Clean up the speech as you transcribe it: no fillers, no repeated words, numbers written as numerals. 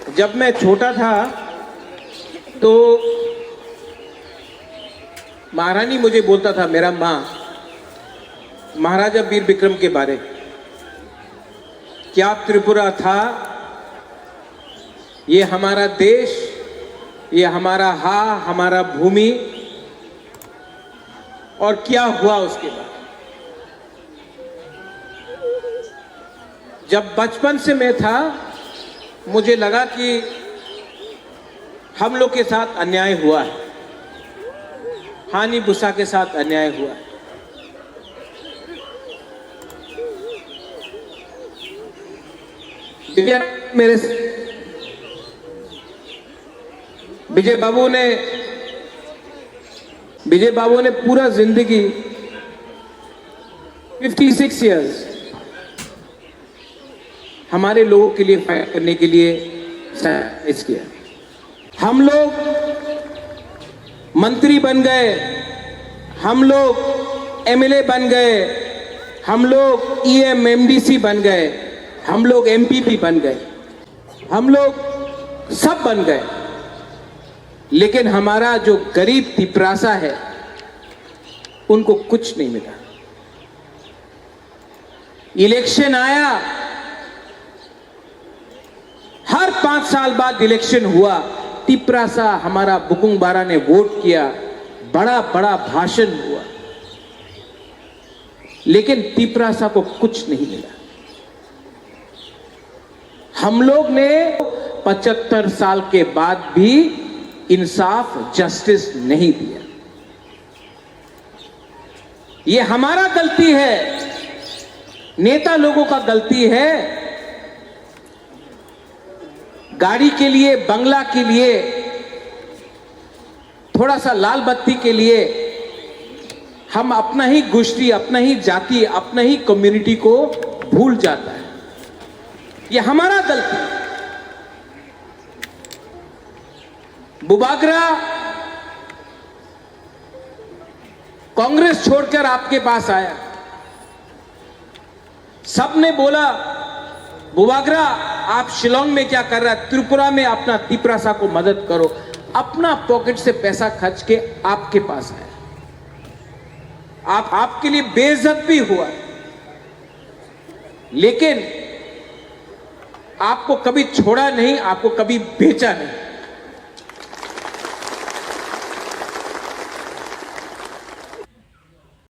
जब मैं छोटा था तो महारानी मुझे बोलता था, मेरा माँ, महाराजा वीर विक्रम के बारे, क्या त्रिपुरा था, ये हमारा देश, ये हमारा हमारा भूमि, और क्या हुआ उसके बाद। जब बचपन से मैं था, मुझे लगा कि हम लोग के साथ अन्याय हुआ है, हानि भूसा के साथ अन्याय हुआ है। मेरे विजय बाबू ने पूरा जिंदगी 56 इयर्स हमारे लोगों के लिए फाइट करने के लिए सैक्रिफाइस किया। हम लोग मंत्री बन गए, हम लोग एमएलए बन गए, हम लोग ईएम एमडीसी बन गए, हम लोग एमपीपी बन गए, हम लोग सब बन गए, लेकिन हमारा जो गरीब तिपरासा है उनको कुछ नहीं मिला। इलेक्शन आया, हर 5 साल बाद इलेक्शन हुआ, तिपरासा हमारा बुकुंग बारा ने वोट किया, बड़ा बड़ा भाषण हुआ, लेकिन तिपरासा को कुछ नहीं मिला। हम लोग ने 75 साल के बाद भी इंसाफ, जस्टिस नहीं दिया। ये हमारा गलती है, नेता लोगों का गलती है। गाड़ी के लिए, बंगला के लिए, थोड़ा सा लाल बत्ती के लिए हम अपना ही गोष्ठी, अपना ही जाति, अपना ही कम्युनिटी को भूल जाता है। ये हमारा गलती है। बुबागरा कांग्रेस छोड़कर आपके पास आया, सबने बोला बुबागरा आप शिलोंग में क्या कर रहा है, त्रिपुरा में अपना तिपरासा को मदद करो। अपना पॉकेट से पैसा खर्च के आपके पास आया, आपके लिए बेइज्जत भी हुआ, लेकिन आपको कभी छोड़ा नहीं, आपको कभी बेचा नहीं।